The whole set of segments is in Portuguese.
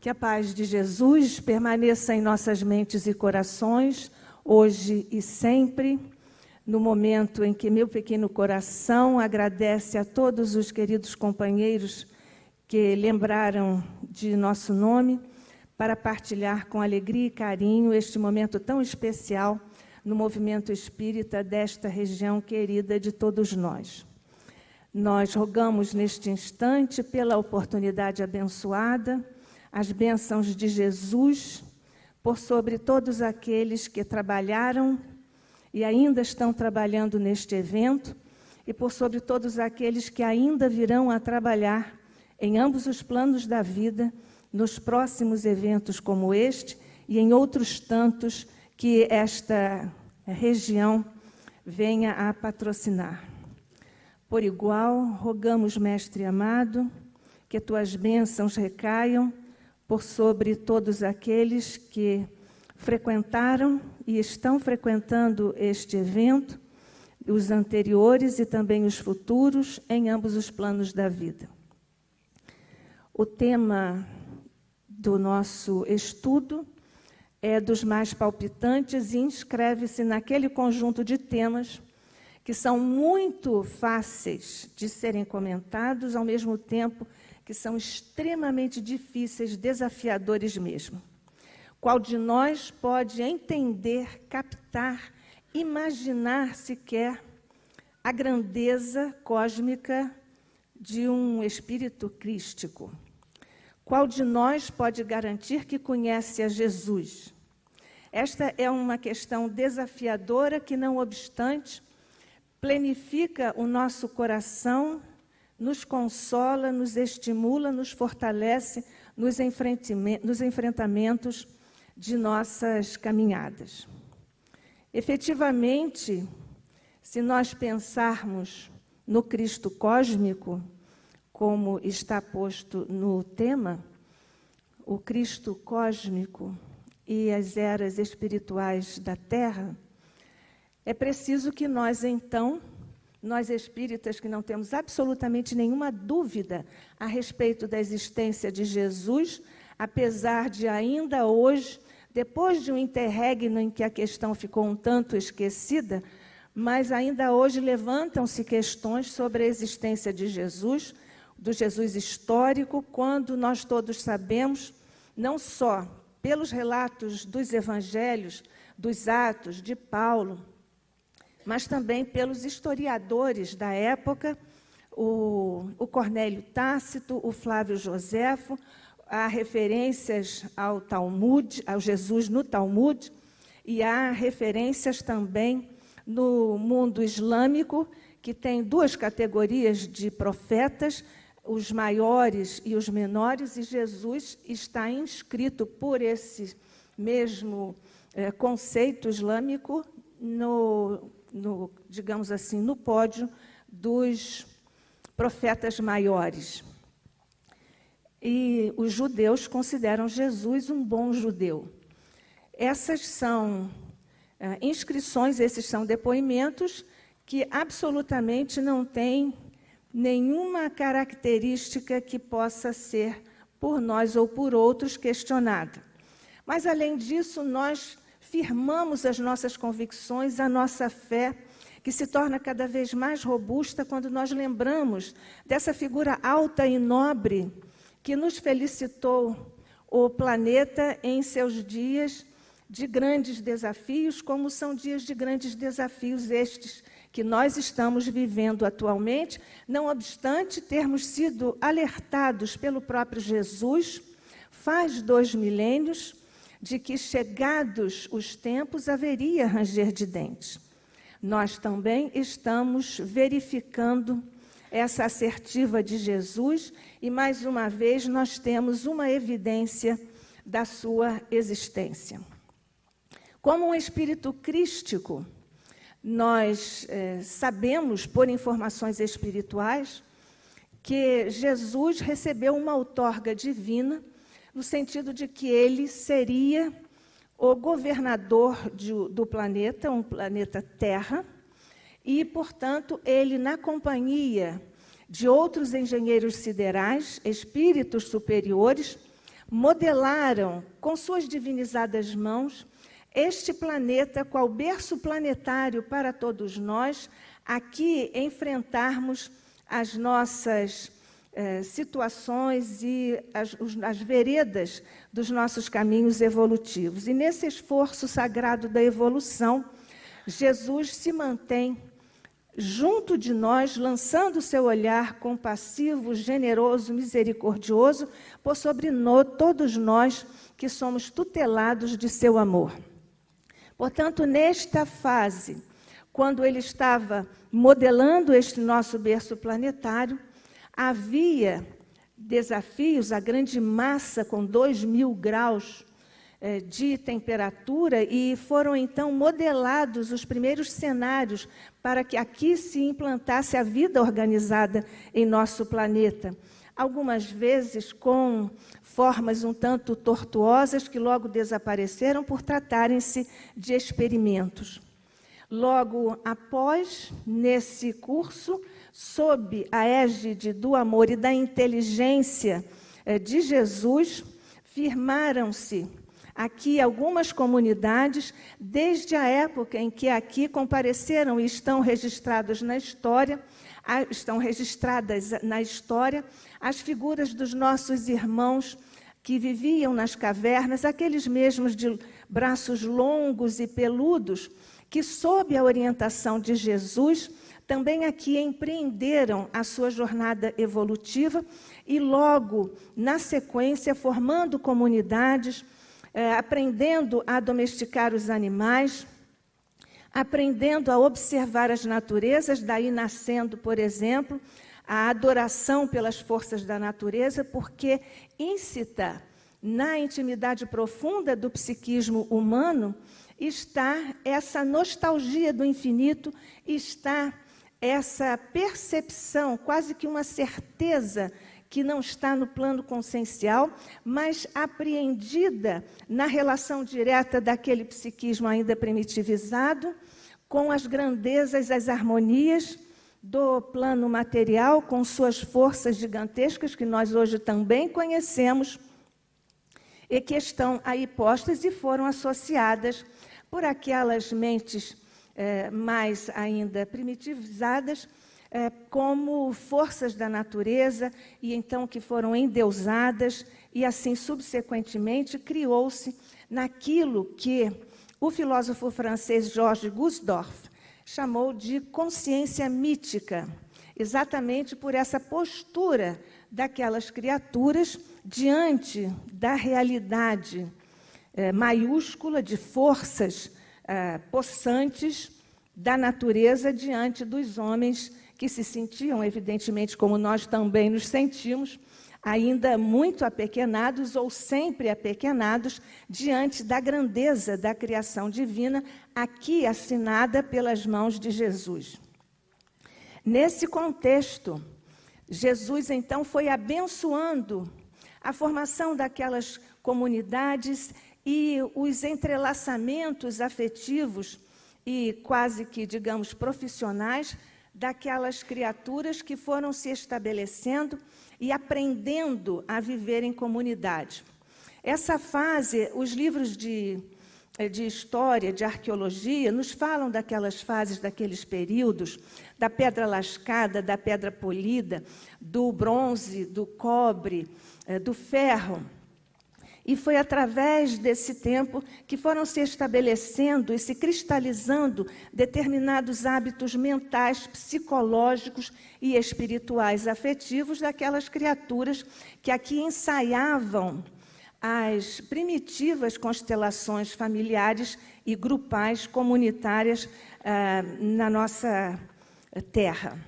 Que a paz de Jesus permaneça em nossas mentes e corações, hoje e sempre, no momento em que meu pequeno coração agradece a todos os queridos companheiros que lembraram de nosso nome, para partilhar com alegria e carinho este momento tão especial no movimento espírita desta região querida de todos nós. Nós rogamos neste instante pela oportunidade abençoada, as bênçãos de Jesus, por sobre todos aqueles que trabalharam e ainda estão trabalhando neste evento, e por sobre todos aqueles que ainda virão a trabalhar em ambos os planos da vida, nos próximos eventos como este e em outros tantos que esta região venha a patrocinar. Por igual, rogamos, Mestre amado, que tuas bênçãos recaiam por sobre todos aqueles que frequentaram e estão frequentando este evento, os anteriores e também os futuros, em ambos os planos da vida. O tema do nosso estudo é dos mais palpitantes e inscreve-se naquele conjunto de temas que são muito fáceis de serem comentados, ao mesmo tempo que são extremamente difíceis, desafiadores mesmo. Qual de nós pode entender, captar, imaginar sequer a grandeza cósmica de um espírito crístico? Qual de nós pode garantir que conhece a Jesus? Esta é uma questão desafiadora que, não obstante, plenifica o nosso coração, nos consola, nos estimula, nos fortalece nos enfrentamentos de nossas caminhadas. Efetivamente, se nós pensarmos no Cristo cósmico, como está posto no tema, o Cristo cósmico e as eras espirituais da Terra, é preciso que nós, então, nós espíritas que não temos absolutamente nenhuma dúvida a respeito da existência de Jesus, apesar de ainda hoje, depois de um interregno em que a questão ficou um tanto esquecida, mas ainda hoje levantam-se questões sobre a existência de Jesus, do Jesus histórico, quando nós todos sabemos, não só pelos relatos dos evangelhos, dos Atos, de Paulo, mas também pelos historiadores da época, o Cornélio Tácito, o Flávio Joséfo, há referências ao Talmud, ao Jesus no Talmud, e há referências também no mundo islâmico, que tem duas categorias de profetas, os maiores e os menores, e Jesus está inscrito por esse mesmo conceito islâmico digamos assim, no pódio dos profetas maiores. E os judeus consideram Jesus um bom judeu. Essas são inscrições, esses são depoimentos que absolutamente não têm nenhuma característica que possa ser, por nós ou por outros, questionada. Mas, além disso, nós firmamos as nossas convicções, a nossa fé, que se torna cada vez mais robusta quando nós lembramos dessa figura alta e nobre que nos felicitou o planeta em seus dias de grandes desafios, como são dias de grandes desafios estes que nós estamos vivendo atualmente, não obstante termos sido alertados pelo próprio Jesus, faz 2 milênios, de que, chegados os tempos, haveria ranger de dentes. Nós também estamos verificando essa assertiva de Jesus e, mais uma vez, nós temos uma evidência da sua existência. Como um espírito crístico, nós sabemos, por informações espirituais, que Jesus recebeu uma outorga divina, no sentido de que ele seria o governador do planeta, um planeta Terra, e, portanto, ele, na companhia de outros engenheiros siderais, espíritos superiores, modelaram com suas divinizadas mãos este planeta qual berço planetário para todos nós, aqui enfrentarmos as nossas situações e as veredas dos nossos caminhos evolutivos. E nesse esforço sagrado da evolução, Jesus se mantém junto de nós, lançando seu olhar compassivo, generoso, misericordioso, por sobre todos nós que somos tutelados de seu amor. Portanto, nesta fase, quando ele estava modelando este nosso berço planetário, havia desafios, a grande massa com 2.000 graus de temperatura, e foram então modelados os primeiros cenários para que aqui se implantasse a vida organizada em nosso planeta. Algumas vezes com formas um tanto tortuosas que logo desapareceram por tratarem-se de experimentos. Logo após, nesse curso, sob a égide do amor e da inteligência de Jesus, firmaram-se aqui algumas comunidades, desde a época em que aqui compareceram e estão registradas na história as figuras dos nossos irmãos que viviam nas cavernas, aqueles mesmos de braços longos e peludos, que, sob a orientação de Jesus, também aqui empreenderam a sua jornada evolutiva e logo, na sequência, formando comunidades, aprendendo a domesticar os animais, aprendendo a observar as naturezas, daí nascendo, por exemplo, a adoração pelas forças da natureza, porque íncita na intimidade profunda do psiquismo humano está essa nostalgia do infinito, está essa percepção, quase que uma certeza que não está no plano consciencial, mas apreendida na relação direta daquele psiquismo ainda primitivizado, com as grandezas, as harmonias do plano material, com suas forças gigantescas, que nós hoje também conhecemos, e que estão aí postas e foram associadas por aquelas mentes mais ainda primitivizadas, como forças da natureza, e então que foram endeusadas, e assim, subsequentemente, criou-se naquilo que o filósofo francês Georges Gusdorff chamou de consciência mítica, exatamente por essa postura daquelas criaturas diante da realidade maiúscula de forças possantes da natureza diante dos homens que se sentiam, evidentemente, como nós também nos sentimos, ainda muito apequenados ou sempre apequenados diante da grandeza da criação divina, aqui assinada pelas mãos de Jesus. Nesse contexto, Jesus, então, foi abençoando a formação daquelas comunidades e os entrelaçamentos afetivos e quase que, digamos, profissionais daquelas criaturas que foram se estabelecendo e aprendendo a viver em comunidade. Essa fase, os livros de história, de arqueologia, nos falam daquelas fases, daqueles períodos, da pedra lascada, da pedra polida, do bronze, do cobre, do ferro. E foi através desse tempo que foram se estabelecendo e se cristalizando determinados hábitos mentais, psicológicos e espirituais afetivos daquelas criaturas que aqui ensaiavam as primitivas constelações familiares e grupais comunitárias na nossa terra.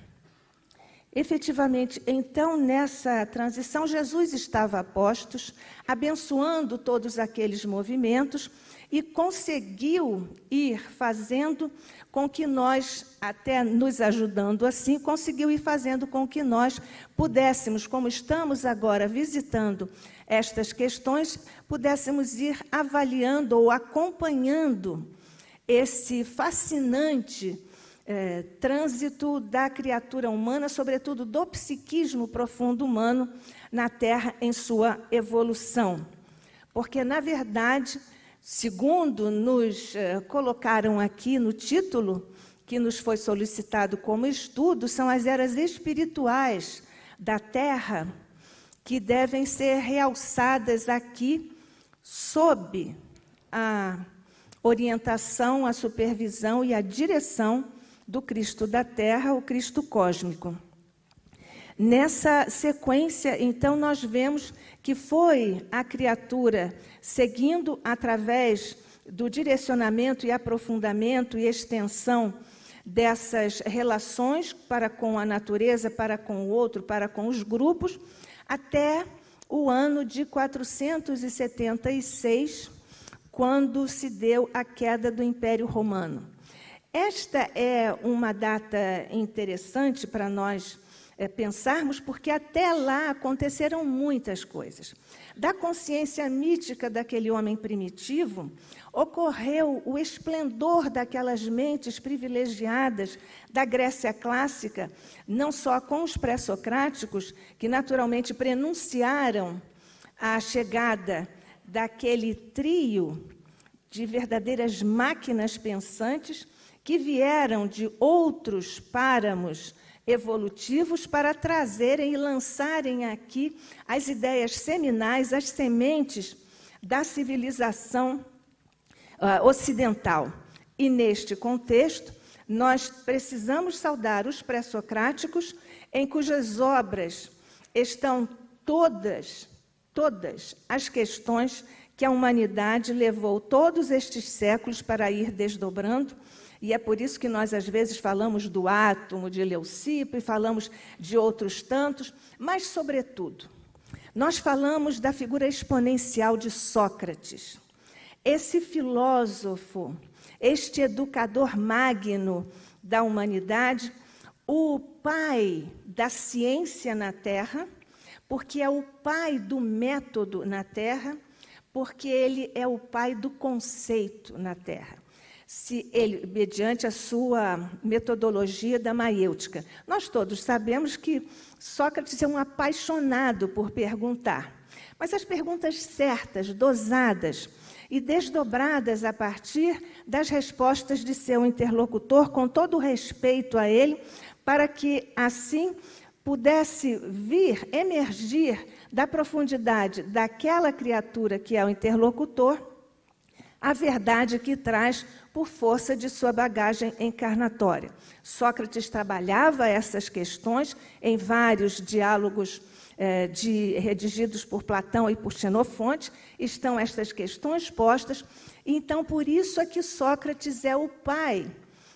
Efetivamente, então, nessa transição, Jesus estava a postos, abençoando todos aqueles movimentos e conseguiu ir fazendo com que nós, até nos ajudando assim, conseguiu ir fazendo com que nós pudéssemos, como estamos agora visitando estas questões, pudéssemos ir avaliando ou acompanhando esse fascinante trânsito da criatura humana, sobretudo do psiquismo profundo humano na Terra em sua evolução. Porque, na verdade, segundo nos colocaram aqui no título, que nos foi solicitado como estudo, são as eras espirituais da Terra que devem ser realçadas aqui sob a orientação, a supervisão e a direção do Cristo da Terra, o Cristo cósmico. Nessa sequência, então, nós vemos que foi a criatura seguindo através do direcionamento e aprofundamento e extensão dessas relações para com a natureza, para com o outro, para com os grupos, até o ano de 476, quando se deu a queda do Império Romano. Esta é uma data interessante para nós pensarmos, porque até lá aconteceram muitas coisas. Da consciência mítica daquele homem primitivo, ocorreu o esplendor daquelas mentes privilegiadas da Grécia clássica, não só com os pré-socráticos, que naturalmente prenunciaram a chegada daquele trio de verdadeiras máquinas pensantes que vieram de outros páramos evolutivos para trazerem e lançarem aqui as ideias seminais, as sementes da civilização ocidental. E, neste contexto, nós precisamos saudar os pré-socráticos, em cujas obras estão todas as questões que a humanidade levou todos estes séculos para ir desdobrando, e é por isso que nós, às vezes, falamos do átomo de Leucipo e falamos de outros tantos, mas, sobretudo, nós falamos da figura exponencial de Sócrates. Esse filósofo, este educador magno da humanidade, o pai da ciência na Terra, porque é o pai do método na Terra, porque ele é o pai do conceito na Terra. Se ele, mediante a sua metodologia da maiêutica. Nós todos sabemos que Sócrates é um apaixonado por perguntar, mas as perguntas certas, dosadas e desdobradas a partir das respostas de seu interlocutor, com todo o respeito a ele, para que, assim, pudesse emergir da profundidade daquela criatura que é o interlocutor, a verdade que traz por força de sua bagagem encarnatória. Sócrates trabalhava essas questões em vários diálogos redigidos por Platão e por Xenofonte, estão estas questões postas. Então, por isso é que Sócrates é o pai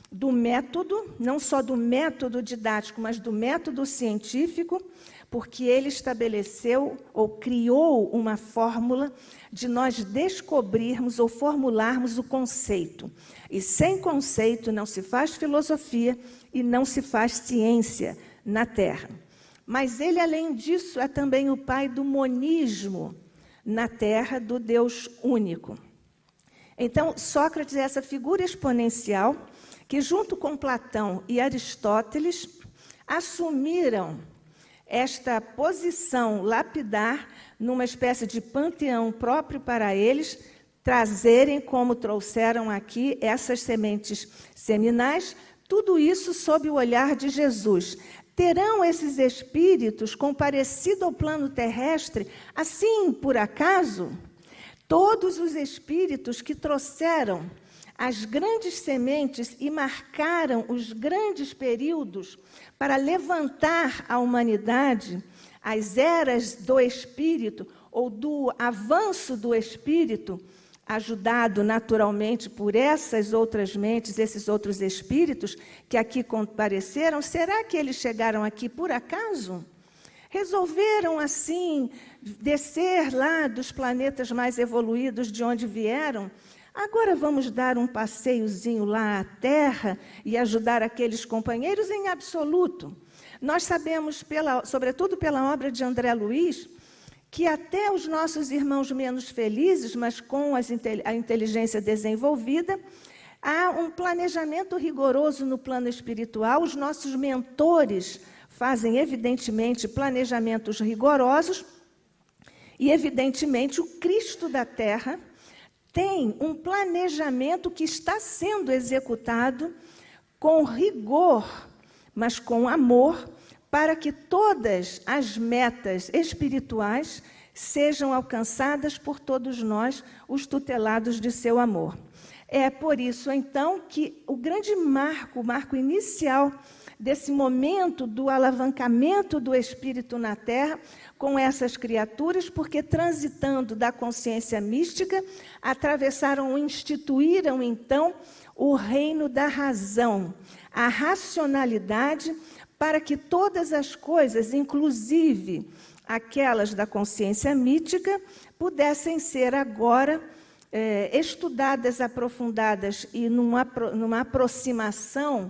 do método, não só do método didático, mas do método científico, porque ele estabeleceu ou criou uma fórmula de nós descobrirmos ou formularmos o conceito. E sem conceito não se faz filosofia e não se faz ciência na Terra. Mas ele, além disso, é também o pai do monismo na Terra, do Deus único. Então, Sócrates é essa figura exponencial que, junto com Platão e Aristóteles, assumiram esta posição lapidar numa espécie de panteão próprio para eles, trazerem, como trouxeram aqui, essas sementes seminais, tudo isso sob o olhar de Jesus. Terão esses espíritos comparecido ao plano terrestre, assim, por acaso? Todos os espíritos que trouxeram as grandes sementes e marcaram os grandes períodos para levantar a humanidade, as eras do Espírito, ou do avanço do Espírito, ajudado naturalmente por essas outras mentes, esses outros espíritos que aqui compareceram, será que eles chegaram aqui por acaso? Resolveram, assim, descer lá dos planetas mais evoluídos de onde vieram? Agora vamos dar um passeiozinho lá à Terra e ajudar aqueles companheiros? Em absoluto. Nós sabemos, sobretudo pela obra de André Luiz, que até os nossos irmãos menos felizes, mas com a inteligência desenvolvida, Há um planejamento rigoroso no plano espiritual. Os nossos mentores fazem, evidentemente, planejamentos rigorosos. E, evidentemente, o Cristo da Terra tem um planejamento que está sendo executado com rigor, mas com amor, para que todas as metas espirituais sejam alcançadas por todos nós, os tutelados de seu amor. É por isso, então, que o grande marco, o marco inicial desse momento do alavancamento do Espírito na Terra com essas criaturas, porque transitando da consciência mística, atravessaram, instituíram, então, o reino da razão, a racionalidade, para que todas as coisas, inclusive aquelas da consciência mítica, pudessem ser agora estudadas, aprofundadas e numa aproximação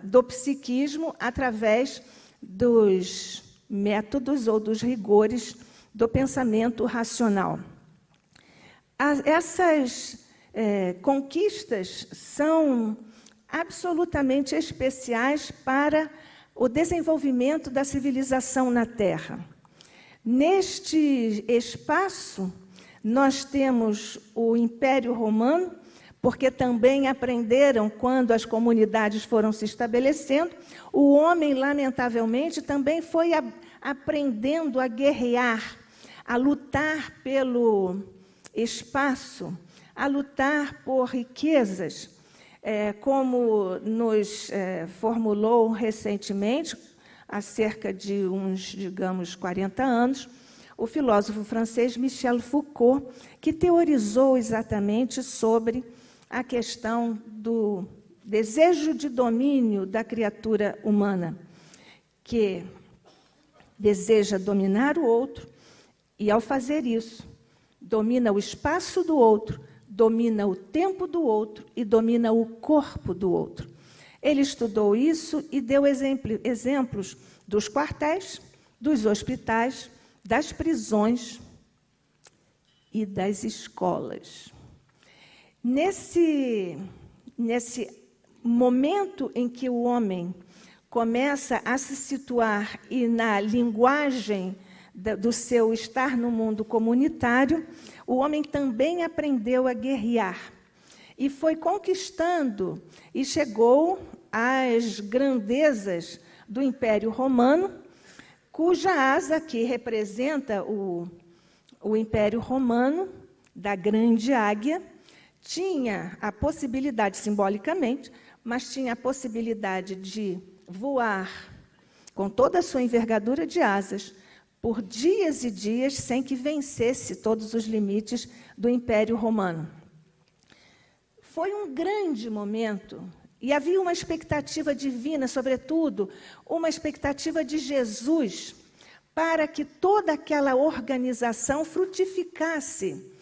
do psiquismo através dos métodos ou dos rigores do pensamento racional. Essas conquistas são absolutamente especiais para o desenvolvimento da civilização na Terra. Neste espaço, nós temos o Império Romano, porque também aprenderam quando as comunidades foram se estabelecendo. O homem, lamentavelmente, também foi aprendendo a guerrear, a lutar pelo espaço, a lutar por riquezas, como nos formulou recentemente, há cerca de uns, digamos, 40 anos, o filósofo francês Michel Foucault, que teorizou exatamente sobre a questão do desejo de domínio da criatura humana, que deseja dominar o outro e, ao fazer isso, domina o espaço do outro, domina o tempo do outro e domina o corpo do outro. Ele estudou isso e deu exemplos dos quartéis, dos hospitais, das prisões e das escolas. Nesse momento em que o homem começa a se situar e na linguagem do seu estar no mundo comunitário, o homem também aprendeu a guerrear e foi conquistando e chegou às grandezas do Império Romano, cuja asa que representa o Império Romano, da grande águia, tinha a possibilidade, simbolicamente, mas tinha a possibilidade de voar com toda a sua envergadura de asas por dias e dias sem que vencesse todos os limites do Império Romano. Foi um grande momento e havia uma expectativa divina, sobretudo, uma expectativa de Jesus, para que toda aquela organização frutificasse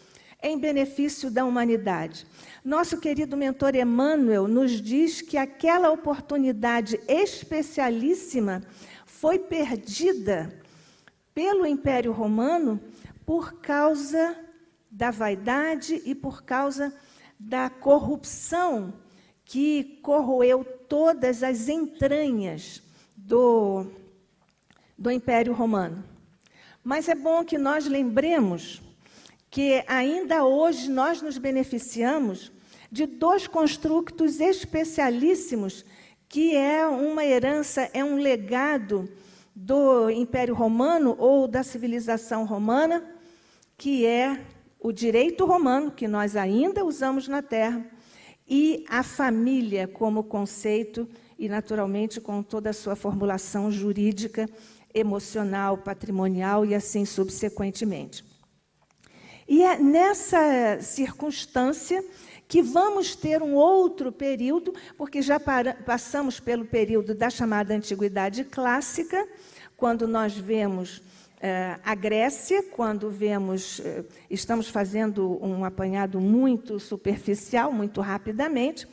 em benefício da humanidade. Nosso querido mentor Emmanuel nos diz que aquela oportunidade especialíssima foi perdida pelo Império Romano por causa da vaidade e por causa da corrupção que corroeu todas as entranhas do Império Romano. Mas é bom que nós lembremos que ainda hoje nós nos beneficiamos de dois construtos especialíssimos, que é uma herança, é um legado do Império Romano ou da civilização romana, que é o direito romano, que nós ainda usamos na Terra, e a família como conceito e, naturalmente, com toda a sua formulação jurídica, emocional, patrimonial e assim subsequentemente. E é nessa circunstância que vamos ter um outro período, porque já passamos pelo período da chamada Antiguidade Clássica, quando nós vemos a Grécia, quando vemos, estamos fazendo um apanhado muito superficial, muito rapidamente,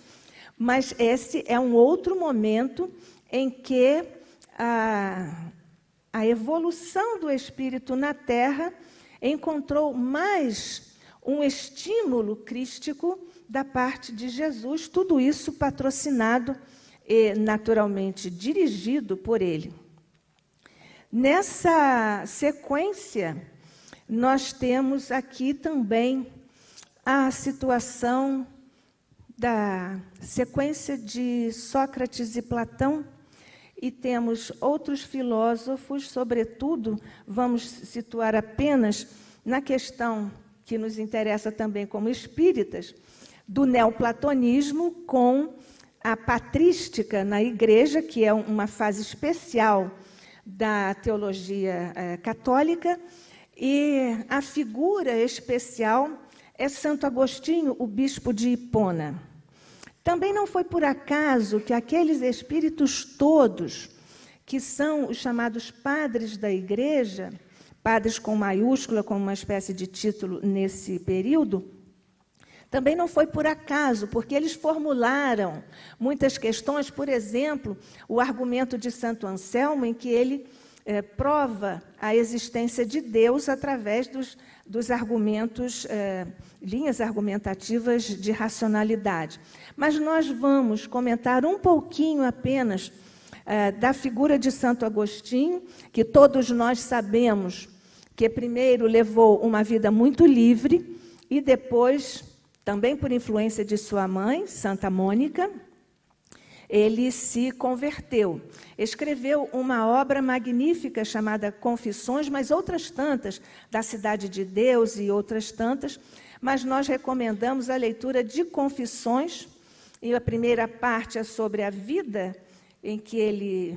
mas esse é um outro momento em que a evolução do espírito na Terra encontrou mais um estímulo crístico da parte de Jesus, tudo isso patrocinado e, naturalmente, dirigido por ele. Nessa sequência, nós temos aqui também a situação da sequência de Sócrates e Platão, e temos outros filósofos, sobretudo, vamos situar apenas na questão que nos interessa também como espíritas, do neoplatonismo com a patrística na Igreja, que é uma fase especial da teologia católica, e a figura especial é Santo Agostinho, o bispo de Hipona. Também não foi por acaso que aqueles espíritos todos, que são os chamados padres da Igreja, padres com maiúscula, como uma espécie de título nesse período, também não foi por acaso, porque eles formularam muitas questões, por exemplo, o argumento de Santo Anselmo, em que ele prova a existência de Deus através dos argumentos, linhas argumentativas de racionalidade. Mas nós vamos comentar um pouquinho apenas da figura de Santo Agostinho, que todos nós sabemos que primeiro levou uma vida muito livre e depois, também por influência de sua mãe, Santa Mônica, ele se converteu. Escreveu uma obra magnífica chamada Confissões, mas outras tantas, da Cidade de Deus e outras tantas, mas nós recomendamos a leitura de Confissões, e a primeira parte é sobre a vida em que ele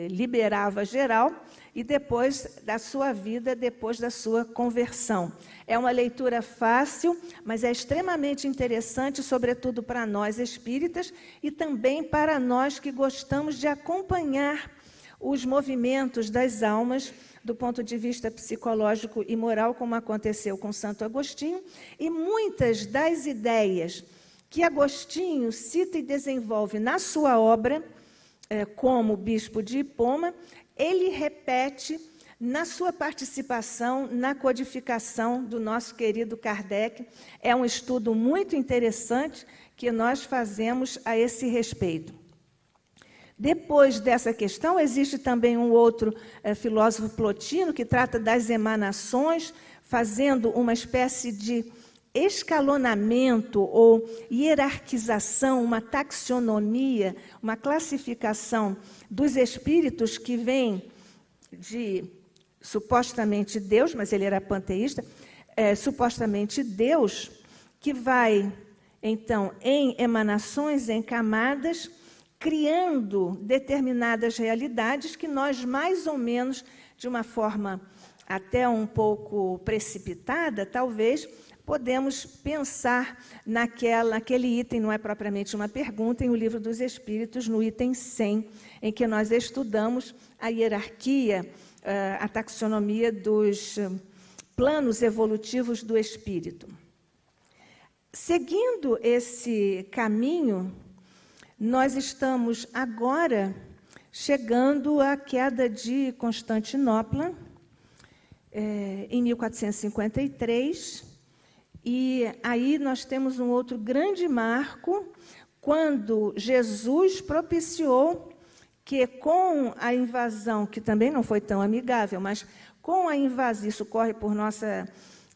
liberava geral, e depois da sua vida, depois da sua conversão. É uma leitura fácil, mas é extremamente interessante, sobretudo para nós espíritas, e também para nós que gostamos de acompanhar os movimentos das almas, do ponto de vista psicológico e moral, como aconteceu com Santo Agostinho, e muitas das ideias que Agostinho cita e desenvolve na sua obra, como bispo de Hipona, ele repete na sua participação na codificação do nosso querido Kardec. É um estudo muito interessante que nós fazemos a esse respeito. Depois dessa questão, existe também um outro filósofo Plotino, que trata das emanações, fazendo uma espécie de escalonamento ou hierarquização, uma taxonomia, uma classificação dos espíritos que vêm de supostamente Deus, mas ele era panteísta, supostamente Deus, que vai, então, em emanações, em camadas, criando determinadas realidades que nós, mais ou menos, de uma forma até um pouco precipitada, talvez, podemos pensar naquele item, não é propriamente uma pergunta, em O Livro dos Espíritos, no item 100, em que nós estudamos a hierarquia, a taxonomia dos planos evolutivos do espírito. Seguindo esse caminho, nós estamos agora chegando à queda de Constantinopla, em 1453, e aí nós temos um outro grande marco, quando Jesus propiciou que, com a invasão, que também não foi tão amigável, mas com a invasão, isso corre por nossa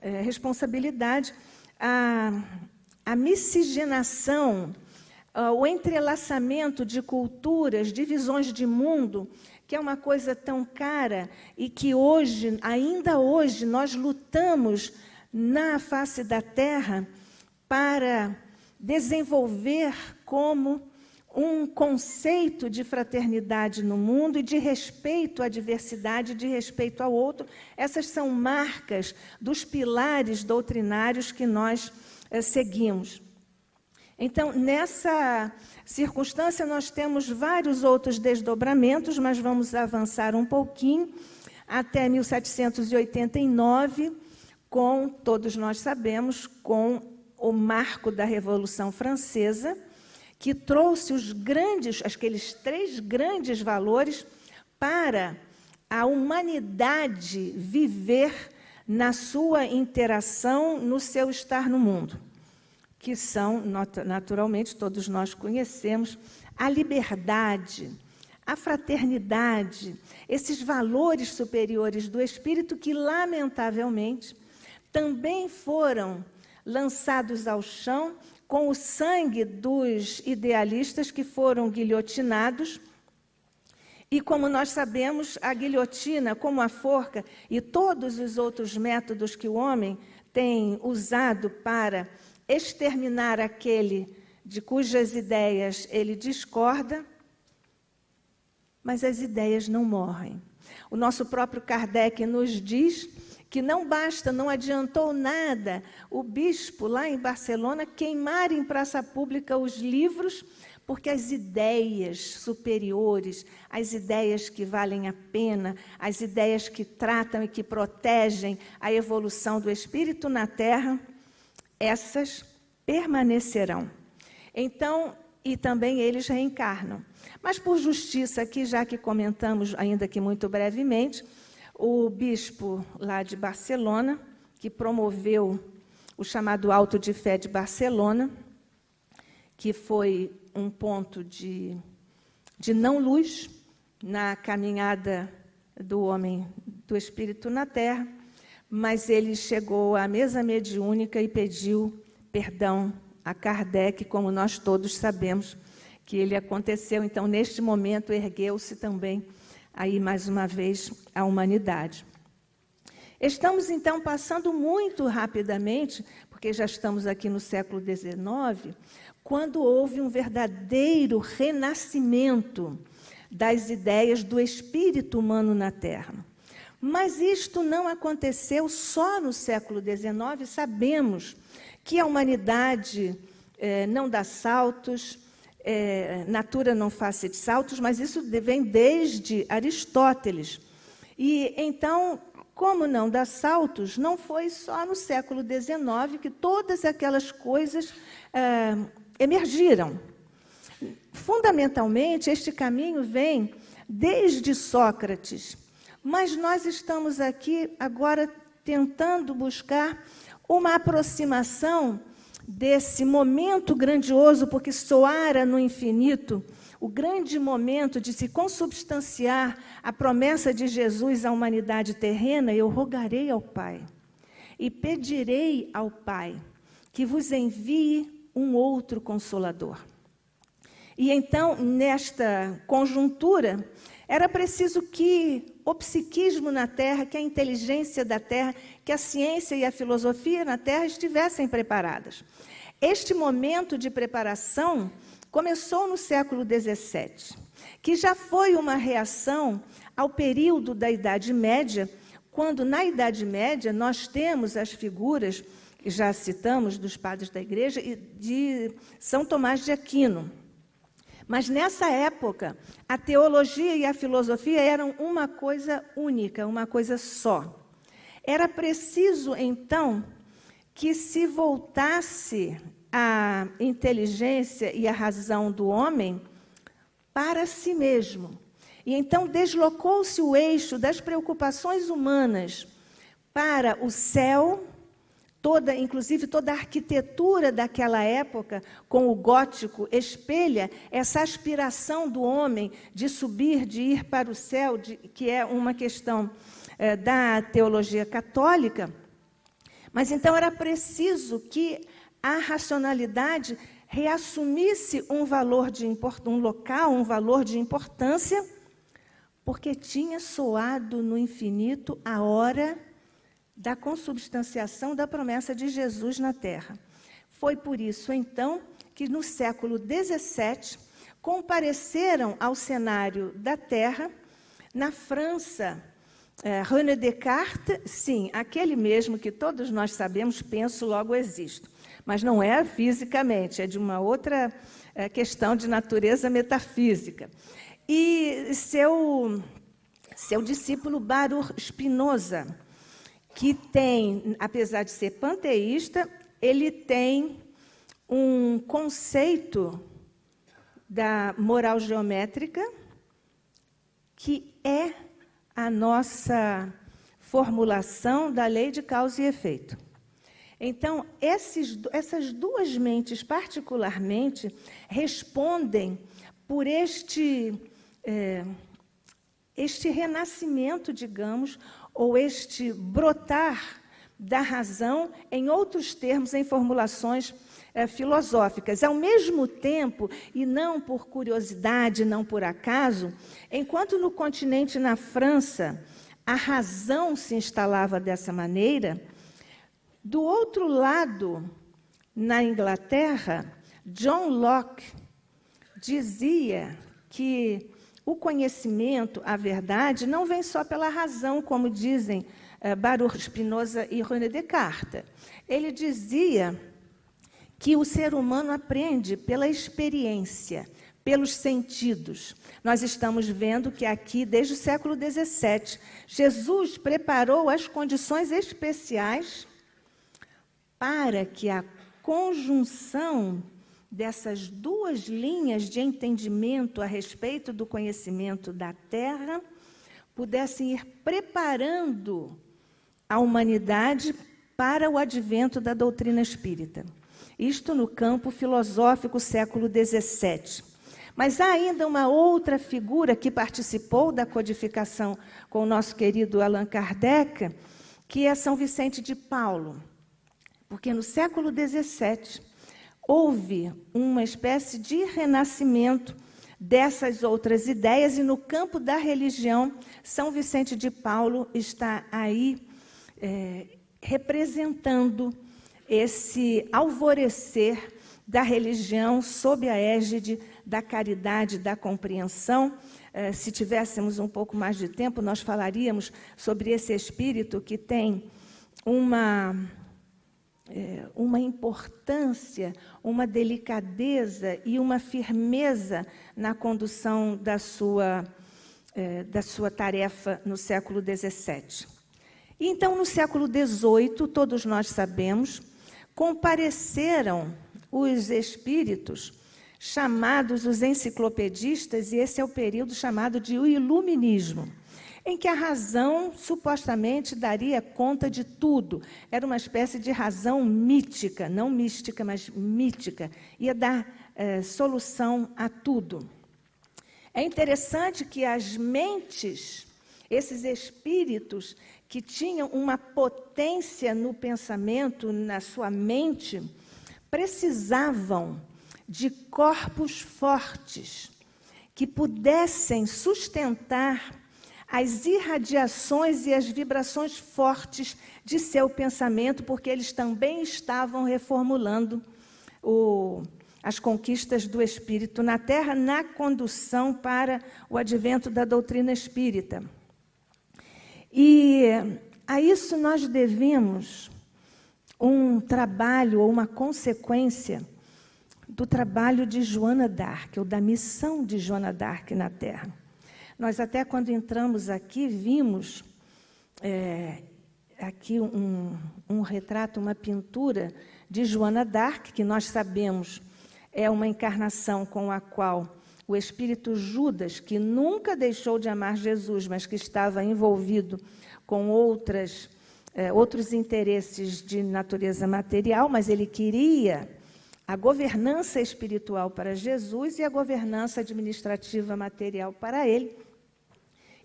responsabilidade, a miscigenação, o entrelaçamento de culturas, de visões de mundo, que é uma coisa tão cara e que hoje, ainda hoje, nós lutamos na face da Terra para desenvolver como um conceito de fraternidade no mundo e de respeito à diversidade, de respeito ao outro. Essas são marcas dos pilares doutrinários que nós seguimos. Então, nessa circunstância, nós temos vários outros desdobramentos, mas vamos avançar um pouquinho até 1789, com, todos nós sabemos, com o marco da Revolução Francesa, que trouxe aqueles 3 grandes valores para a humanidade viver na sua interação, no seu estar no mundo, que são, naturalmente, todos nós conhecemos, a liberdade, a fraternidade, esses valores superiores do espírito que, lamentavelmente, também foram lançados ao chão com o sangue dos idealistas que foram guilhotinados. E, como nós sabemos, a guilhotina, como a forca e todos os outros métodos que o homem tem usado para exterminar aquele de cujas ideias ele discorda, mas as ideias não morrem. O nosso próprio Kardec nos diz que não basta, não adiantou nada o bispo lá em Barcelona queimar em praça pública os livros, porque as ideias superiores, as ideias que valem a pena, as ideias que tratam e que protegem a evolução do espírito na Terra, essas permanecerão. Então, e também eles reencarnam. Mas por justiça aqui, já que comentamos, ainda que muito brevemente, o bispo lá de Barcelona, que promoveu o chamado Auto de Fé de Barcelona, que foi um ponto de não-luz na caminhada do homem, do espírito na Terra, mas ele chegou à mesa mediúnica e pediu perdão a Kardec, como nós todos sabemos que ele aconteceu. Então, neste momento, ergueu-se também, aí mais uma vez, a humanidade. Estamos, então, passando muito rapidamente, porque já estamos aqui no século XIX, quando houve um verdadeiro renascimento das ideias do espírito humano na Terra. Mas isto não aconteceu só no século XIX. Sabemos que a humanidade não dá saltos, natura não face de saltos, mas isso vem desde Aristóteles. E então, como não dá saltos, não foi só no século XIX que todas aquelas coisas emergiram. Fundamentalmente, este caminho vem desde Sócrates, mas nós estamos aqui agora tentando buscar uma aproximação desse momento grandioso, porque soara no infinito, o grande momento de se consubstanciar a promessa de Jesus à humanidade terrena. Eu rogarei ao Pai e pedirei ao Pai que vos envie um outro Consolador. E então, nesta conjuntura, era preciso que o psiquismo na Terra, que a inteligência da Terra, que a ciência e a filosofia na Terra estivessem preparadas. Este momento de preparação começou no século XVII, que já foi uma reação ao período da Idade Média, quando, na Idade Média, nós temos as figuras, que já citamos, dos padres da Igreja, e de São Tomás de Aquino. Mas, nessa época, a teologia e a filosofia eram uma coisa única, uma coisa só. Era preciso, então, que se voltasse a inteligência e a razão do homem para si mesmo. E então deslocou-se o eixo das preocupações humanas para o céu, inclusive toda a arquitetura daquela época, com o gótico, espelha essa aspiração do homem de subir, de ir para o céu, que é uma questão da teologia católica. Mas então era preciso que a racionalidade reassumisse um valor um local, um valor de importância, porque tinha soado no infinito a hora da consubstanciação da promessa de Jesus na Terra. Foi por isso, então, que no século XVII compareceram ao cenário da Terra, na França, René Descartes, sim, aquele mesmo que todos nós sabemos, penso, logo existo. Mas não é fisicamente, é de uma outra questão de natureza metafísica. E seu discípulo Baruch Spinoza, que tem, apesar de ser panteísta, ele tem um conceito da moral geométrica que é a nossa formulação da lei de causa e efeito. Então, essas duas mentes, particularmente, respondem por este renascimento, digamos, ou este brotar da razão, em outros termos, em formulações filosóficas. Ao mesmo tempo, e não por curiosidade, não por acaso, enquanto no continente, na França, a razão se instalava dessa maneira, do outro lado, na Inglaterra, John Locke dizia que o conhecimento, a verdade, não vem só pela razão, como dizem Baruch Spinoza e René Descartes. Ele dizia que o ser humano aprende pela experiência, pelos sentidos. Nós estamos vendo que aqui, desde o século XVII, Jesus preparou as condições especiais para que a conjunção dessas duas linhas de entendimento a respeito do conhecimento da Terra pudessem ir preparando a humanidade para o advento da doutrina espírita. Isto no campo filosófico, século XVII. Mas há ainda uma outra figura que participou da codificação com o nosso querido Allan Kardec, que é São Vicente de Paulo. Porque no século XVII houve uma espécie de renascimento dessas outras ideias, e no campo da religião, São Vicente de Paulo está aí representando esse alvorecer da religião sob a égide da caridade, da compreensão. Se tivéssemos um pouco mais de tempo, nós falaríamos sobre esse espírito que tem uma importância, uma delicadeza e uma firmeza na condução da sua tarefa no século XVII. E então, no século XVIII, todos nós sabemos, compareceram os espíritos chamados os enciclopedistas, e esse é o período chamado de o Iluminismo, em que a razão supostamente daria conta de tudo. Era uma espécie de razão mítica, não mística, mas mítica, ia dar solução a tudo. É interessante que as mentes, esses espíritos que tinham uma potência no pensamento, na sua mente, precisavam de corpos fortes que pudessem sustentar as irradiações e as vibrações fortes de seu pensamento, porque eles também estavam reformulando as conquistas do espírito na Terra, na condução para o advento da doutrina espírita. E a isso nós devemos um trabalho ou uma consequência do trabalho de Joana d'Arc, ou da missão de Joana d'Arc na Terra. Nós até quando entramos aqui, vimos aqui um retrato, uma pintura de Joana d'Arc, que nós sabemos é uma encarnação com a qual o espírito Judas, que nunca deixou de amar Jesus, mas que estava envolvido com outros interesses de natureza material, mas ele queria a governança espiritual para Jesus e a governança administrativa material para ele.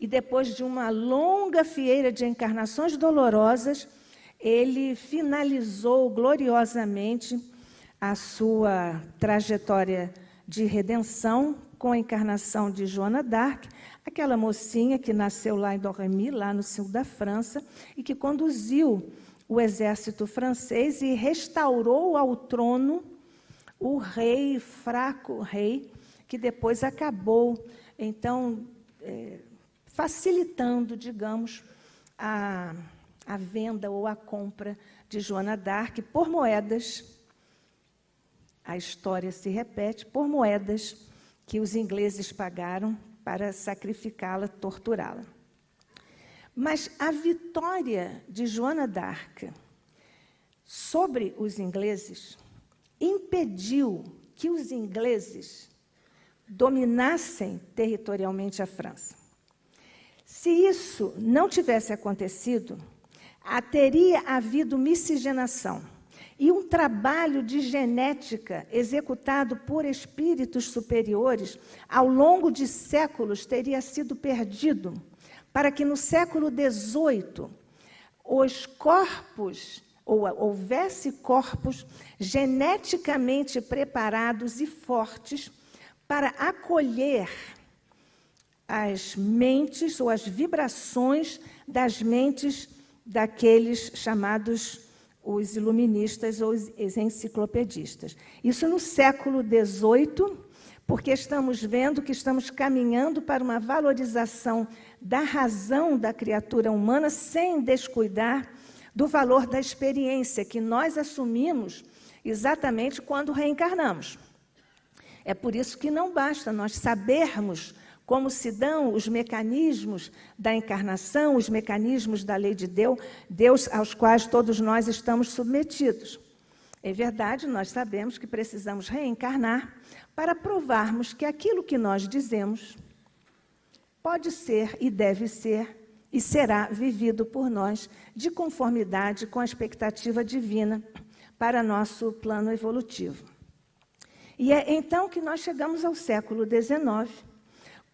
E depois de uma longa fieira de encarnações dolorosas, ele finalizou gloriosamente a sua trajetória de redenção com a encarnação de Joana d'Arc, aquela mocinha que nasceu lá em Domremy, lá no sul da França, e que conduziu o exército francês e restaurou ao trono o rei, fraco rei, que depois acabou, então, facilitando, digamos, a venda ou a compra de Joana d'Arc por moedas. A história se repete, por moedas que os ingleses pagaram para sacrificá-la, torturá-la. Mas a vitória de Joana d'Arc sobre os ingleses impediu que os ingleses dominassem territorialmente a França. Se isso não tivesse acontecido, teria havido miscigenação. e um trabalho de genética executado por espíritos superiores ao longo de séculos teria sido perdido, para que no século XVIII os corpos, ou houvesse corpos geneticamente preparados e fortes para acolher as mentes ou as vibrações das mentes daqueles chamados os iluministas ou os enciclopedistas. Isso no século XVIII, porque estamos vendo que estamos caminhando para uma valorização da razão da criatura humana sem descuidar do valor da experiência que nós assumimos exatamente quando reencarnamos. É por isso que não basta nós sabermos como se dão os mecanismos da encarnação, os mecanismos da lei de Deus aos quais todos nós estamos submetidos. É verdade, nós sabemos que precisamos reencarnar para provarmos que aquilo que nós dizemos pode ser e deve ser e será vivido por nós de conformidade com a expectativa divina para nosso plano evolutivo. E é então que nós chegamos ao século XIX,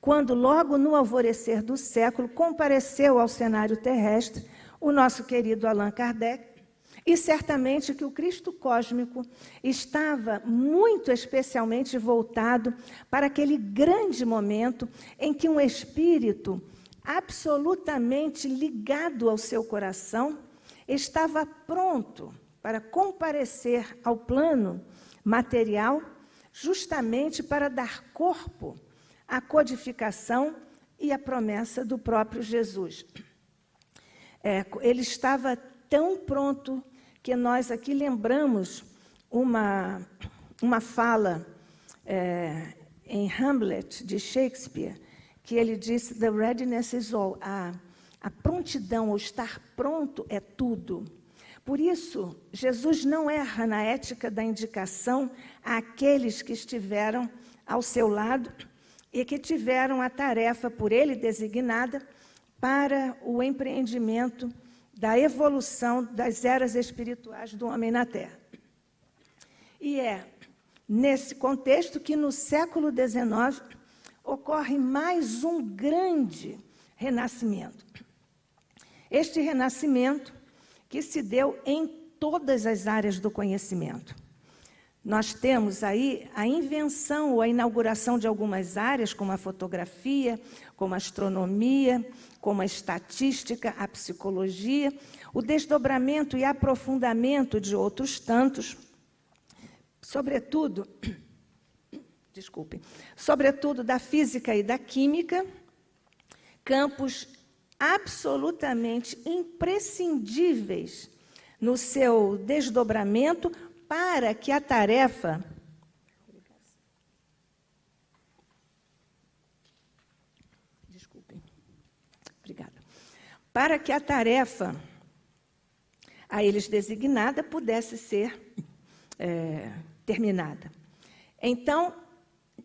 quando logo no alvorecer do século compareceu ao cenário terrestre o nosso querido Allan Kardec, e certamente que o Cristo cósmico estava muito especialmente voltado para aquele grande momento em que um espírito absolutamente ligado ao seu coração estava pronto para comparecer ao plano material, justamente para dar corpo à codificação e à promessa do próprio Jesus. Ele estava tão pronto que nós aqui lembramos uma fala em Hamlet, de Shakespeare, que ele disse, "The readiness is all", a prontidão, ou estar pronto é tudo. Por isso, Jesus não erra na ética da indicação àqueles que estiveram ao seu lado e que tiveram a tarefa por ele designada para o empreendimento da evolução das eras espirituais do homem na Terra. E é nesse contexto que no século XIX ocorre mais um grande renascimento. Este renascimento que se deu em todas as áreas do conhecimento. Nós temos aí a invenção ou a inauguração de algumas áreas, como a fotografia, como a astronomia, como a estatística, a psicologia, o desdobramento e aprofundamento de outros tantos, sobretudo da física e da química, campos absolutamente imprescindíveis no seu desdobramento para que a tarefa a eles designada pudesse ser terminada. Então,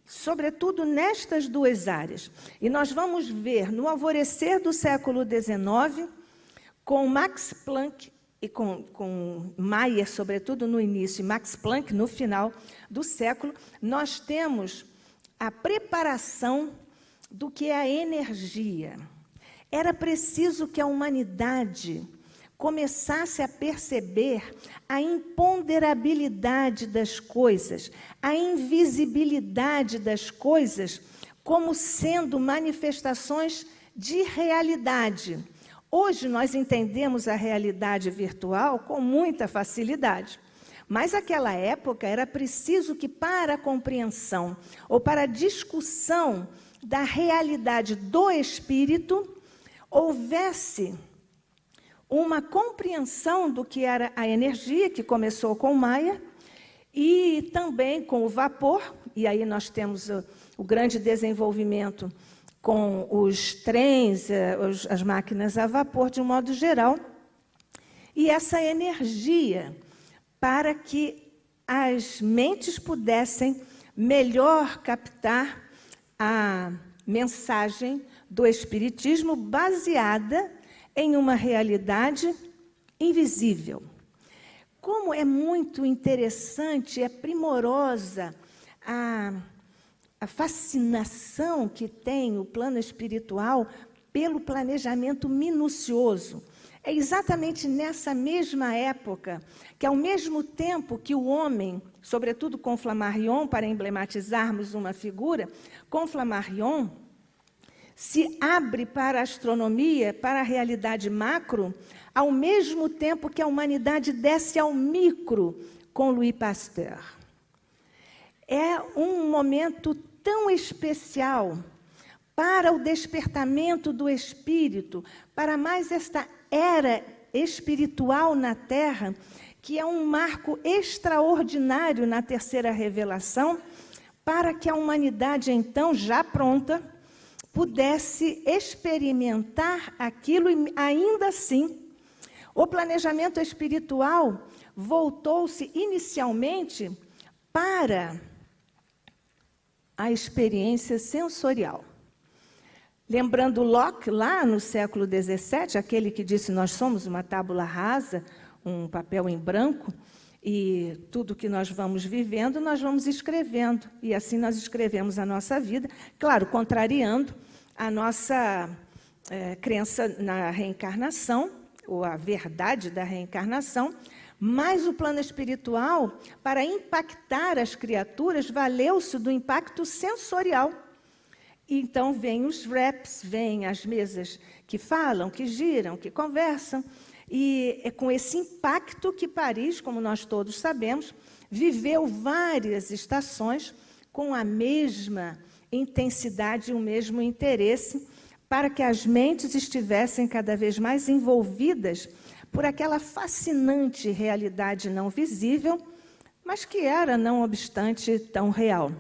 sobretudo nestas duas áreas, e nós vamos ver no alvorecer do século XIX, com Max Planck e com Mayer, sobretudo no início, e Max Planck no final do século, nós temos a preparação do que é a energia. Era preciso que a humanidade começasse a perceber a imponderabilidade das coisas, a invisibilidade das coisas como sendo manifestações de realidade. Hoje nós entendemos a realidade virtual com muita facilidade, mas naquela época era preciso que para a compreensão ou para a discussão da realidade do espírito houvesse uma compreensão do que era a energia, que começou com Maia, e também com o vapor, e aí nós temos o grande desenvolvimento com os trens, as máquinas a vapor, de um modo geral, e essa energia para que as mentes pudessem melhor captar a mensagem do Espiritismo baseada em uma realidade invisível. como é muito interessante, é primorosa a fascinação que tem o plano espiritual pelo planejamento minucioso. É exatamente nessa mesma época que, ao mesmo tempo que o homem, sobretudo com Flammarion, para emblematizarmos uma figura, com Flammarion, se abre para a astronomia, para a realidade macro, ao mesmo tempo que a humanidade desce ao micro com Louis Pasteur. É um momento tão especial para o despertamento do espírito, para mais esta era espiritual na Terra, que é um marco extraordinário na terceira revelação, para que a humanidade, então, já pronta, pudesse experimentar aquilo e, ainda assim, o planejamento espiritual voltou-se inicialmente para a experiência sensorial. Lembrando Locke, lá no século XVII, aquele que disse: nós somos uma tábula rasa, um papel em branco, e tudo que nós vamos vivendo, nós vamos escrevendo. E assim nós escrevemos a nossa vida, claro, contrariando a nossa crença na reencarnação, ou a verdade da reencarnação, mas o plano espiritual, para impactar as criaturas, valeu-se do impacto sensorial. Então, vêm os raps, vêm as mesas que falam, que giram, que conversam, e é com esse impacto que Paris, como nós todos sabemos, viveu várias estações com a mesma intensidade e o mesmo interesse, para que as mentes estivessem cada vez mais envolvidas por aquela fascinante realidade não visível, mas que era, não obstante, tão real.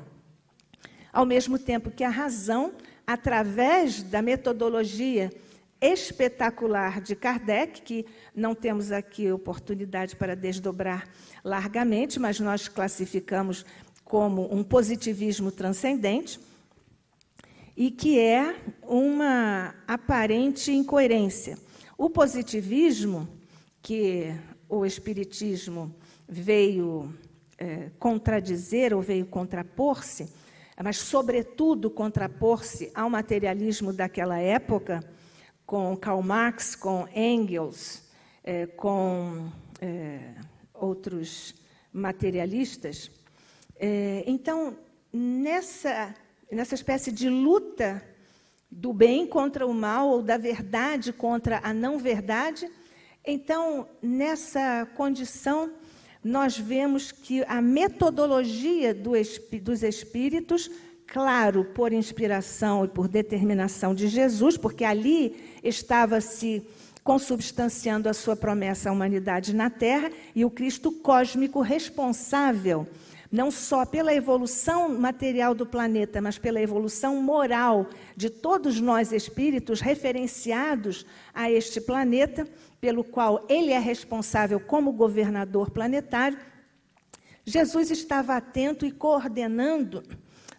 Ao mesmo tempo que a razão, através da metodologia espetacular de Kardec, que não temos aqui oportunidade para desdobrar largamente, mas nós classificamos como um positivismo transcendente, e que é uma aparente incoerência. O positivismo, que o Espiritismo veio contradizer ou veio contrapor-se, mas, sobretudo, contrapor-se ao materialismo daquela época, com Karl Marx, com Engels, com outros materialistas. Então, nessa espécie de luta do bem contra o mal, ou da verdade contra a não-verdade, então, nessa condição, nós vemos que a metodologia dos espíritos, claro, por inspiração e por determinação de Jesus, porque ali estava se consubstanciando a sua promessa à humanidade na Terra, e o Cristo cósmico responsável, não só pela evolução material do planeta, mas pela evolução moral de todos nós espíritos referenciados a este planeta, pelo qual ele é responsável como governador planetário. Jesus estava atento e coordenando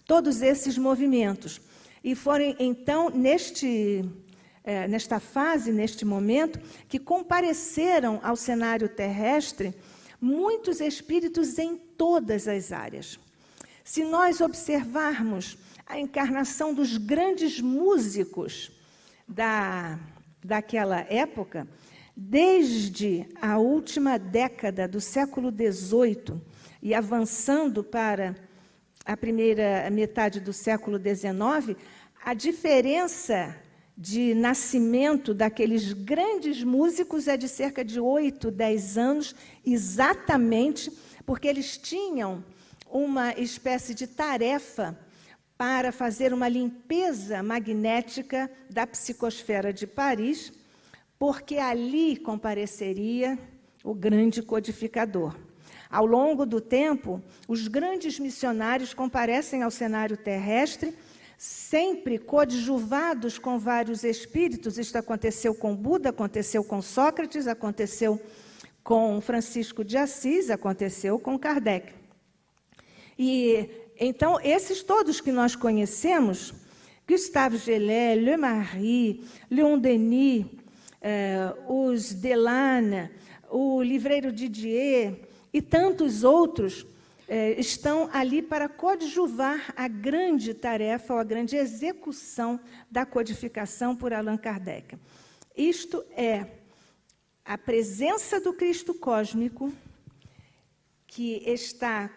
todos esses movimentos. E foram, então, nesta fase, neste momento, que compareceram ao cenário terrestre muitos espíritos em todas as áreas. Se nós observarmos a encarnação dos grandes músicos daquela época, desde a última década do século XVIII e avançando para a primeira metade do século XIX, a diferença de nascimento daqueles grandes músicos é de cerca de 8, 10 anos, exatamente porque eles tinham uma espécie de tarefa para fazer uma limpeza magnética da psicosfera de Paris, porque ali compareceria o grande codificador. Ao longo do tempo, os grandes missionários comparecem ao cenário terrestre, sempre coadjuvados com vários espíritos. Isto aconteceu com Buda, aconteceu com Sócrates, aconteceu com Francisco de Assis, aconteceu com Kardec. E então, esses todos que nós conhecemos, Gustave Gelé, Le Marie, Leon Denis, os Delane, o livreiro Didier e tantos outros estão ali para coadjuvar a grande tarefa, ou a grande execução da codificação por Allan Kardec. Isto é a presença do Cristo cósmico, que está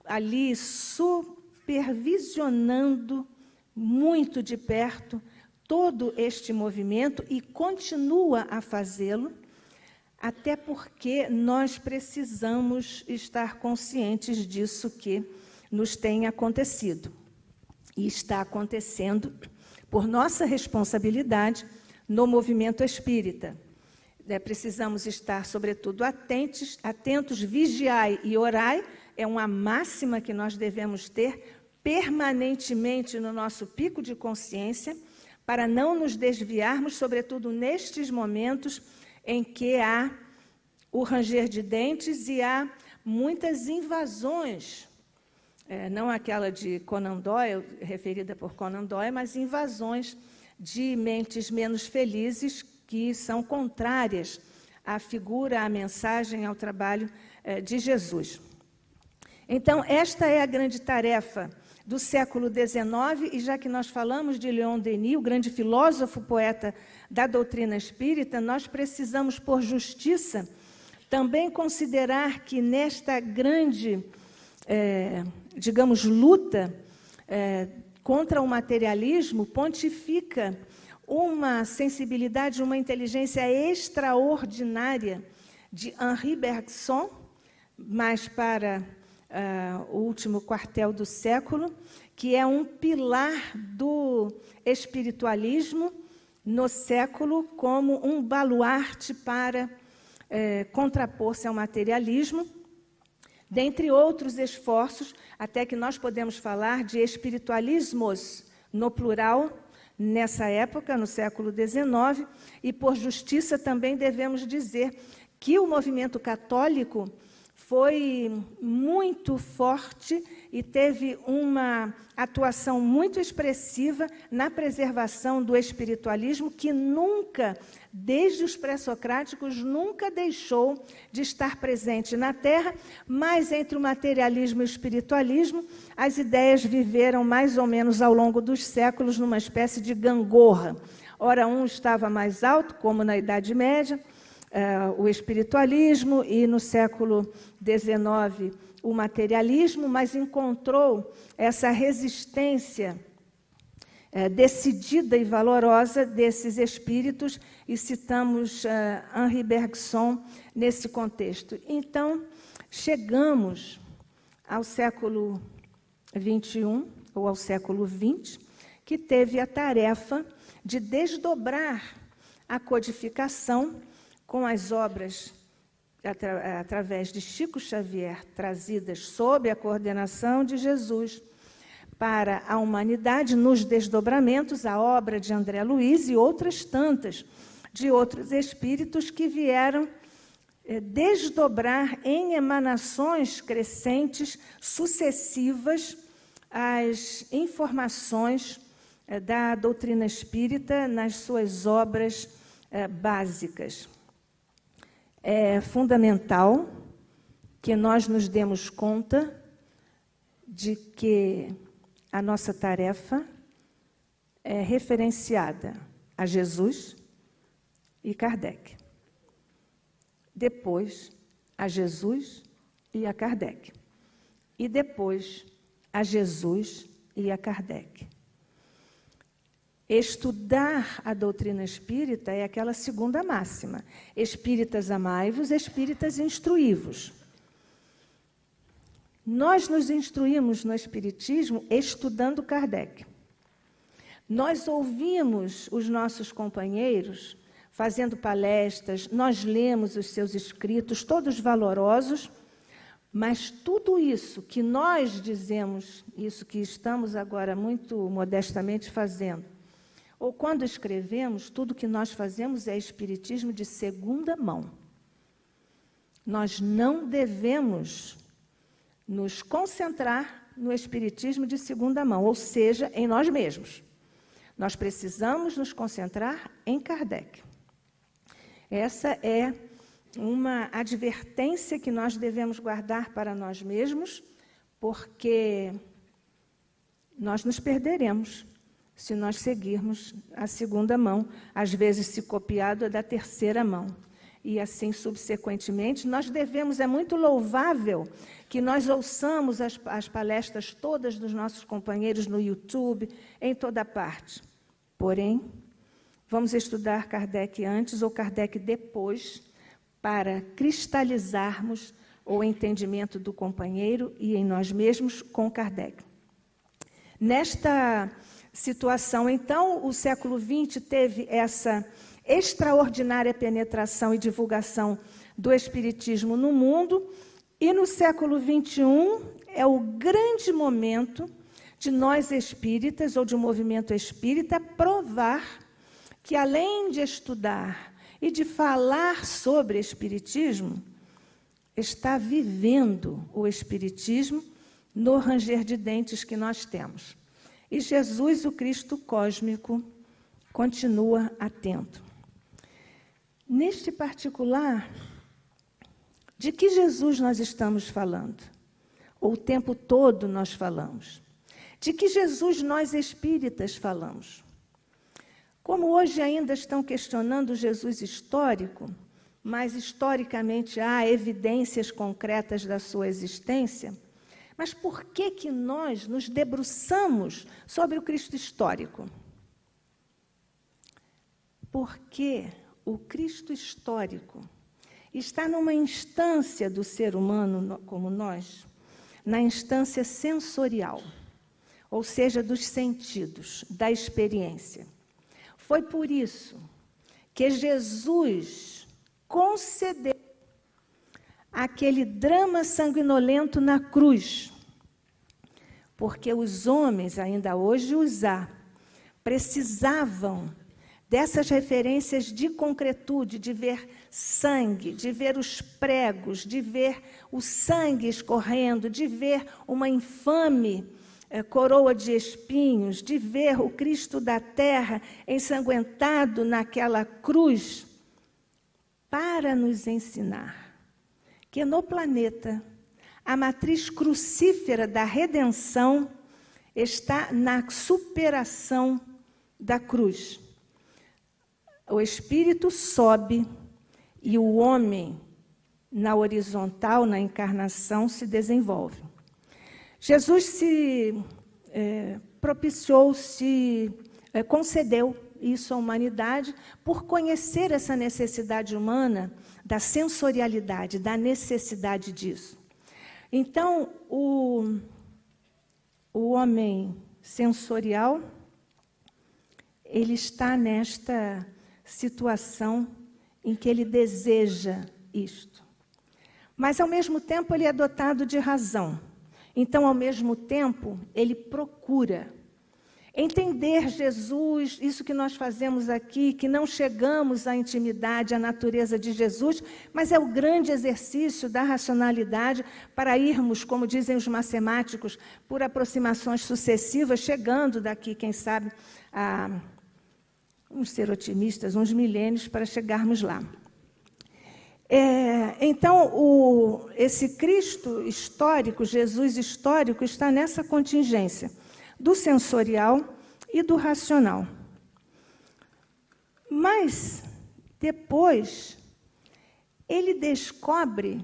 ali supervisionando muito de perto todo este movimento e continua a fazê-lo, até porque nós precisamos estar conscientes disso que nos tem acontecido. E está acontecendo por nossa responsabilidade no movimento espírita. Precisamos estar, sobretudo, atentos, vigiai e orai, é uma máxima que nós devemos ter permanentemente no nosso pico de consciência, para não nos desviarmos, sobretudo nestes momentos em que há o ranger de dentes e há muitas invasões, não aquela de Conan Doyle, referida por Conan Doyle, mas invasões de mentes menos felizes que são contrárias à figura, à mensagem, ao trabalho de Jesus. Então, esta é a grande tarefa do século XIX, e já que nós falamos de Leon Denis, o grande filósofo, poeta da doutrina espírita, nós precisamos, por justiça, também considerar que nesta grande, digamos, luta contra o materialismo, pontifica uma sensibilidade, uma inteligência extraordinária de Henri Bergson, mais para o último quartel do século, que é um pilar do espiritualismo no século, como um baluarte para contrapor-se ao materialismo, dentre outros esforços, até que nós podemos falar de espiritualismos no plural, nessa época, no século XIX, e por justiça também devemos dizer que o movimento católico foi muito forte e teve uma atuação muito expressiva na preservação do espiritualismo, que nunca, desde os pré-socráticos, nunca deixou de estar presente na Terra, mas entre o materialismo e o espiritualismo, as ideias viveram mais ou menos ao longo dos séculos numa espécie de gangorra. Ora, um estava mais alto, como na Idade Média, o espiritualismo, e no século XIX o materialismo, mas encontrou essa resistência decidida e valorosa desses espíritos, e citamos Henri Bergson nesse contexto. Então, chegamos ao século XXI, ou ao século XX, que teve a tarefa de desdobrar a codificação com as obras, através de Chico Xavier, trazidas sob a coordenação de Jesus para a humanidade, nos desdobramentos, a obra de André Luiz e outras tantas, de outros espíritos que vieram desdobrar em emanações crescentes, sucessivas, as informações da doutrina espírita nas suas obras básicas. É fundamental que nós nos demos conta de que a nossa tarefa é referenciada a Jesus e Kardec. Depois, a Jesus e a Kardec. E depois, a Jesus e a Kardec. Estudar a doutrina espírita é aquela segunda máxima. Espíritas amai-vos, espíritas instruí-vos. Nós nos instruímos no espiritismo estudando Kardec. Nós ouvimos os nossos companheiros fazendo palestras, nós lemos os seus escritos, todos valorosos, mas tudo isso que nós dizemos, isso que estamos agora muito modestamente fazendo, ou quando escrevemos, tudo que nós fazemos é espiritismo de segunda mão. Nós não devemos nos concentrar no espiritismo de segunda mão, ou seja, em nós mesmos. Nós precisamos nos concentrar em Kardec. Essa é uma advertência que nós devemos guardar para nós mesmos, porque nós nos perderemos se nós seguirmos a segunda mão, às vezes se copiado da terceira mão. E assim, subsequentemente, nós devemos, é muito louvável que nós ouçamos as palestras todas dos nossos companheiros no YouTube, em toda parte. Porém, vamos estudar Kardec antes ou Kardec depois, para cristalizarmos o entendimento do companheiro e em nós mesmos com Kardec. Nesta situação, então, o século XX teve essa extraordinária penetração e divulgação do Espiritismo no mundo, e no século XXI é o grande momento de nós espíritas, ou de um movimento espírita, provar que, além de estudar e de falar sobre Espiritismo, está vivendo o Espiritismo no ranger de dentes que nós temos. E Jesus, o Cristo cósmico, continua atento. Neste particular, de que Jesus nós estamos falando? Ou o tempo todo nós falamos? De que Jesus nós espíritas falamos? Como hoje ainda estão questionando o Jesus histórico, mas historicamente há evidências concretas da sua existência, mas por que nós nos debruçamos sobre o Cristo histórico? Porque o Cristo histórico está numa instância do ser humano, como nós, na instância sensorial, ou seja, dos sentidos, da experiência. Foi por isso que Jesus concedeu aquele drama sanguinolento na cruz, porque os homens, ainda hoje os há, precisavam dessas referências de concretude, de ver sangue, de ver os pregos, de ver o sangue escorrendo, de ver uma infame coroa de espinhos, de ver o Cristo da terra ensanguentado naquela cruz, para nos ensinar que no planeta a matriz crucífera da redenção está na superação da cruz. O espírito sobe e o homem, na horizontal, na encarnação, se desenvolve. Jesus se propiciou, concedeu isso à humanidade por conhecer essa necessidade humana, da sensorialidade, da necessidade disso. Então, o homem sensorial, ele está nesta situação em que ele deseja isto. Mas, ao mesmo tempo, ele é dotado de razão. Então, ao mesmo tempo, ele procura entender Jesus, isso que nós fazemos aqui, que não chegamos à intimidade, à natureza de Jesus, mas é o grande exercício da racionalidade para irmos, como dizem os matemáticos, por aproximações sucessivas, chegando daqui, quem sabe, a vamos ser otimistas, uns milênios para chegarmos lá. Então, esse Cristo histórico, Jesus histórico, está nessa contingência do sensorial e do racional. Mas, depois, ele descobre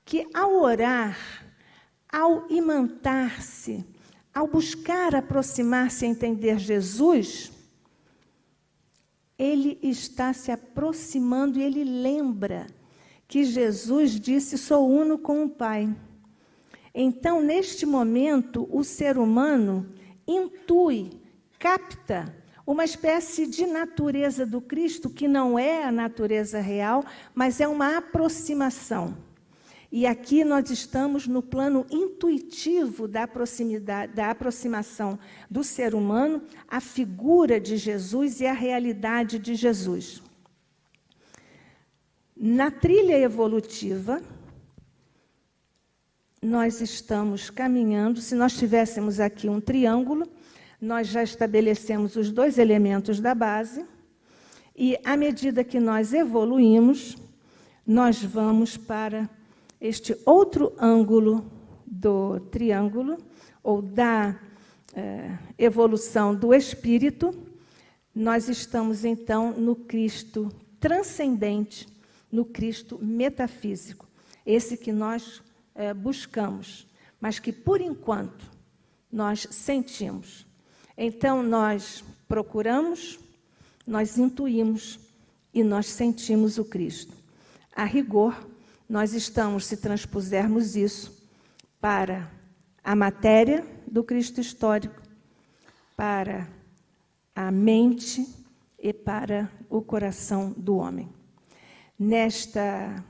que, ao orar, ao imantar-se, ao buscar aproximar-se e entender Jesus, ele está se aproximando e ele lembra que Jesus disse, sou uno com o Pai. Então, neste momento, o ser humano intui, capta uma espécie de natureza do Cristo, que não é a natureza real, mas é uma aproximação. E aqui nós estamos no plano intuitivo da proximidade, da aproximação do ser humano à figura de Jesus e à realidade de Jesus. Na trilha evolutiva, nós estamos caminhando, se nós tivéssemos aqui um triângulo, nós já estabelecemos os dois elementos da base, e à medida que nós evoluímos, nós vamos para este outro ângulo do triângulo, ou da evolução do espírito. Nós estamos, então, no Cristo transcendente, no Cristo metafísico, esse que nós buscamos, mas que, por enquanto, nós sentimos. Então, nós procuramos, nós intuímos e nós sentimos o Cristo. A rigor, nós estamos, se transpusermos isso para a matéria do Cristo histórico, para a mente e para o coração do homem. Nesta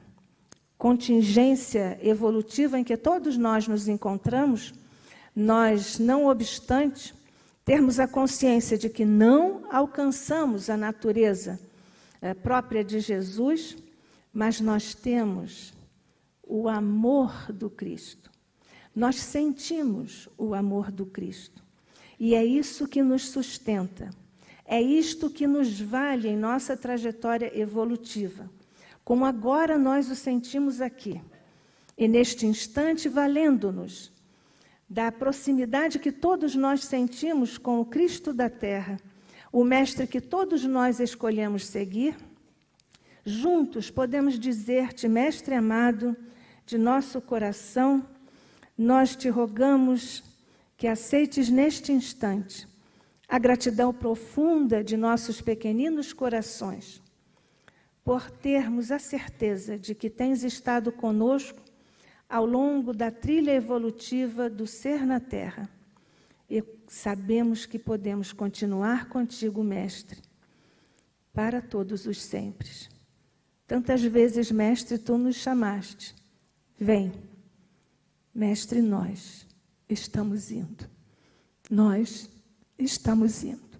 contingência evolutiva em que todos nós nos encontramos, nós, não obstante, termos a consciência de que não alcançamos a natureza própria de Jesus, mas nós temos o amor do Cristo. Nós sentimos o amor do Cristo. E é isso que nos sustenta. É isto que nos vale em nossa trajetória evolutiva. Como agora nós o sentimos aqui. E neste instante, valendo-nos da proximidade que todos nós sentimos com o Cristo da Terra, o Mestre que todos nós escolhemos seguir, juntos podemos dizer-te, Mestre amado, de nosso coração, nós te rogamos que aceites neste instante a gratidão profunda de nossos pequeninos corações, por termos a certeza de que tens estado conosco ao longo da trilha evolutiva do ser na Terra. E sabemos que podemos continuar contigo, Mestre, para todos os sempre. Tantas vezes, Mestre, tu nos chamaste. Vem, Mestre, nós estamos indo. Nós estamos indo.